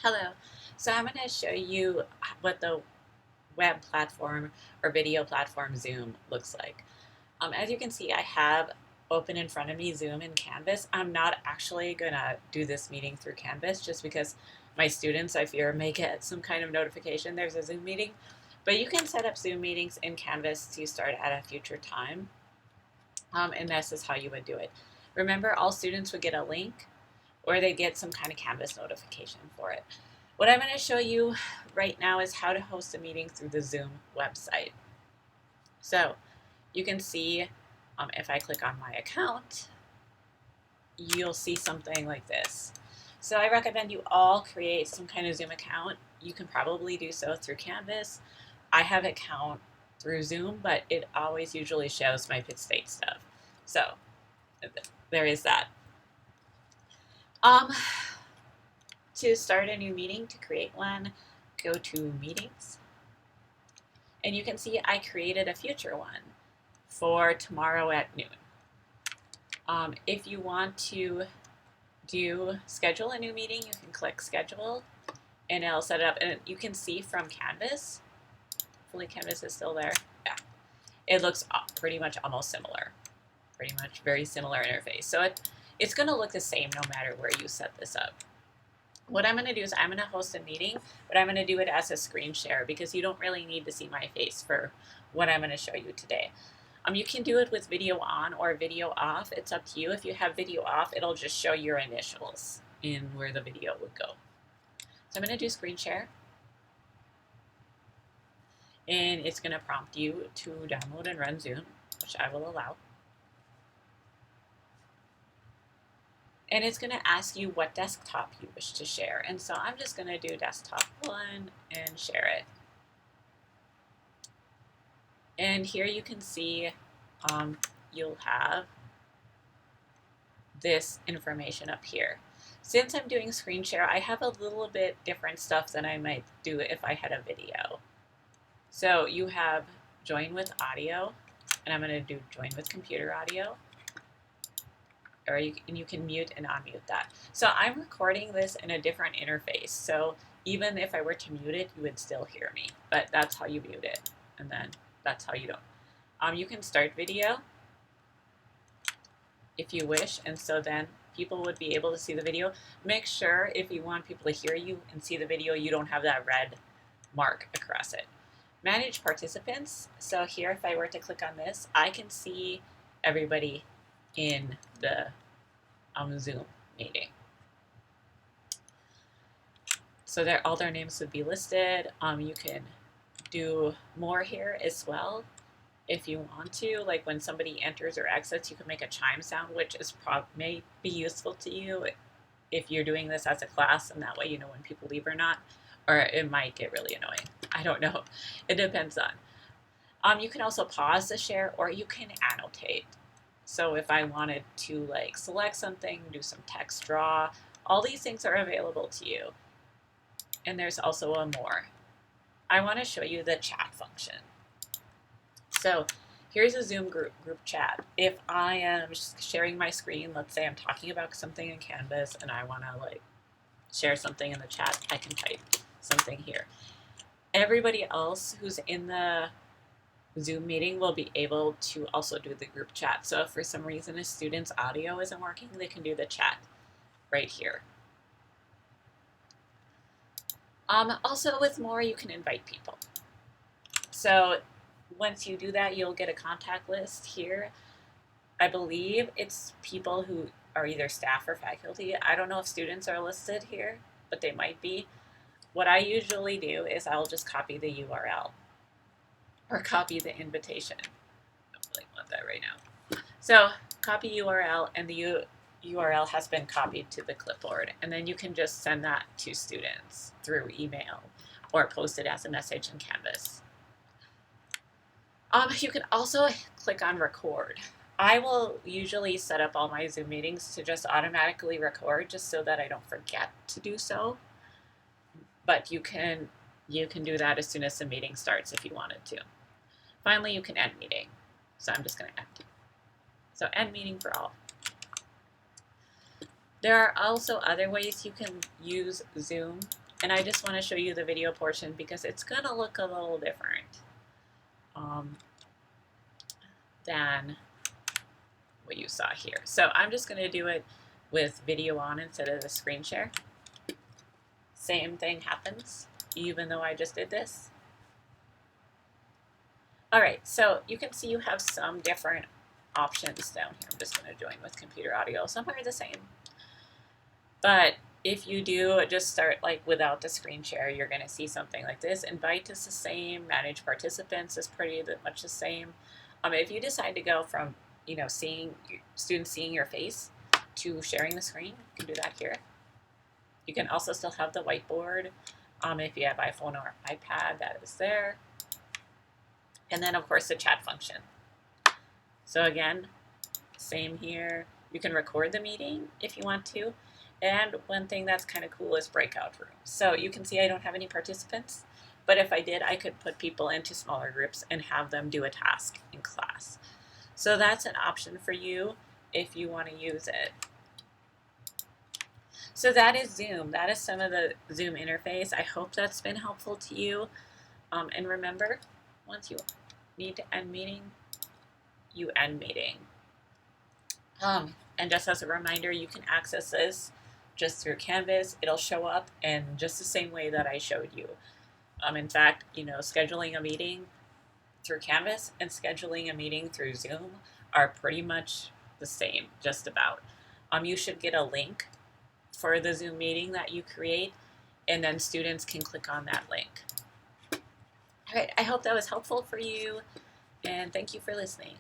Hello. So I'm going to show you what the web platform or video platform Zoom looks like. As you can see, I have open in front of me Zoom and Canvas. I'm not actually going to do this meeting through Canvas just because my students, I fear, may get some kind of notification there's a Zoom meeting. But you can set up Zoom meetings in Canvas to start at a future time. And this is how you would do it. Remember, all students would get a link or they get some kind of Canvas notification for it. What I'm going to show you right now is how to host a meeting through the Zoom website. So you can see if I click on my account, you'll see something like this. So I recommend you all create some kind of Zoom account. You can probably do so through Canvas. I have an account through Zoom, but it always usually shows my Pitt State stuff. So there is that. To start a new meeting, to create one, go to Meetings. And you can see I created a future one for tomorrow at noon. If you want to schedule a new meeting, you can click Schedule, and it'll set it up. And you can see from Canvas, hopefully Canvas is still there. Yeah, it looks pretty much almost similar. Pretty much very similar interface. So it's going to look the same no matter where you set this up. What I'm going to do is I'm going to host a meeting, but I'm going to do it as a screen share because you don't really need to see my face for what I'm going to show you today. You can do it with video on or video off. It's up to you. If you have video off, it'll just show your initials in where the video would go. So I'm going to do screen share. And it's going to prompt you to download and run Zoom, which I will allow. And it's going to ask you what desktop you wish to share. And so I'm just going to do desktop 1 and share it. And here you can see you'll have this information up here. Since I'm doing screen share, I have a little bit different stuff than I might do if I had a video. So you have join with audio, and I'm going to do join with computer audio. Or you can mute and unmute that. So I'm recording this in a different interface. So even if I were to mute it, you would still hear me. But that's how you mute it. And then that's how you don't. You can start video if you wish. And so then people would be able to see the video. Make sure if you want people to hear you and see the video, you don't have that red mark across it. Manage participants. So here, if I were to click on this, I can see everybody in the Zoom meeting. So all their names would be listed. You can do more here as well if you want to. Like when somebody enters or exits, you can make a chime sound, which may be useful to you if you're doing this as a class, and that way you know when people leave or not. Or it might get really annoying. I don't know. It depends on. You can also pause the share, or you can annotate. So if I wanted to like select something, do some text draw, all these things are available to you. And there's also a more. I want to show you the chat function. So here's a Zoom group chat. If I am sharing my screen, let's say I'm talking about something in Canvas and I want to like share something in the chat, I can type something here. Everybody else who's in the Zoom meeting will be able to also do the group chat. So if for some reason a student's audio isn't working, they can do the chat right here. Also with more, you can invite people. So once you do that, you'll get a contact list here. I believe it's people who are either staff or faculty. I don't know if students are listed here, but they might be. What I usually do is I'll just copy the URL or copy the invitation. I really want that right now. So copy URL, and the URL has been copied to the clipboard, and then you can just send that to students through email or post it as a message in Canvas. You can also click on record. I will usually set up all my Zoom meetings to just automatically record just so that I don't forget to do so. But you can do that as soon as the meeting starts if you wanted to. Finally, you can end meeting. So I'm just going to end. So end meeting for all. There are also other ways you can use Zoom And I just want to show you the video portion because it's going to look a little different than what you saw here. So I'm just going to do it with video on instead of the screen share. Same thing happens, even though I just did this. All right, so you can see you have some different options down here. I'm just going to join with computer audio. Some are the same. But if you do just start like without the screen share, you're going to see something like this. Invite is the same. Manage participants is pretty much the same. If you decide to go from seeing students seeing your face to sharing the screen, you can do that here. You can also still have the whiteboard. If you have iPhone or iPad, that is there. And then, of course, the chat function. So again, same here. You can record the meeting if you want to. And one thing that's kind of cool is breakout rooms. So you can see I don't have any participants, but if I did, I could put people into smaller groups and have them do a task in class. So that's an option for you if you want to use it. So that is Zoom. That is some of the Zoom interface. I hope that's been helpful to you. And remember, once you need to end meeting, you end meeting. And just as a reminder, you can access this just through Canvas. It'll show up in just the same way that I showed you. In fact, scheduling a meeting through Canvas and scheduling a meeting through Zoom are pretty much the same, just about. You should get a link for the Zoom meeting that you create, and then students can click on that link. All right, I hope that was helpful for you, and thank you for listening.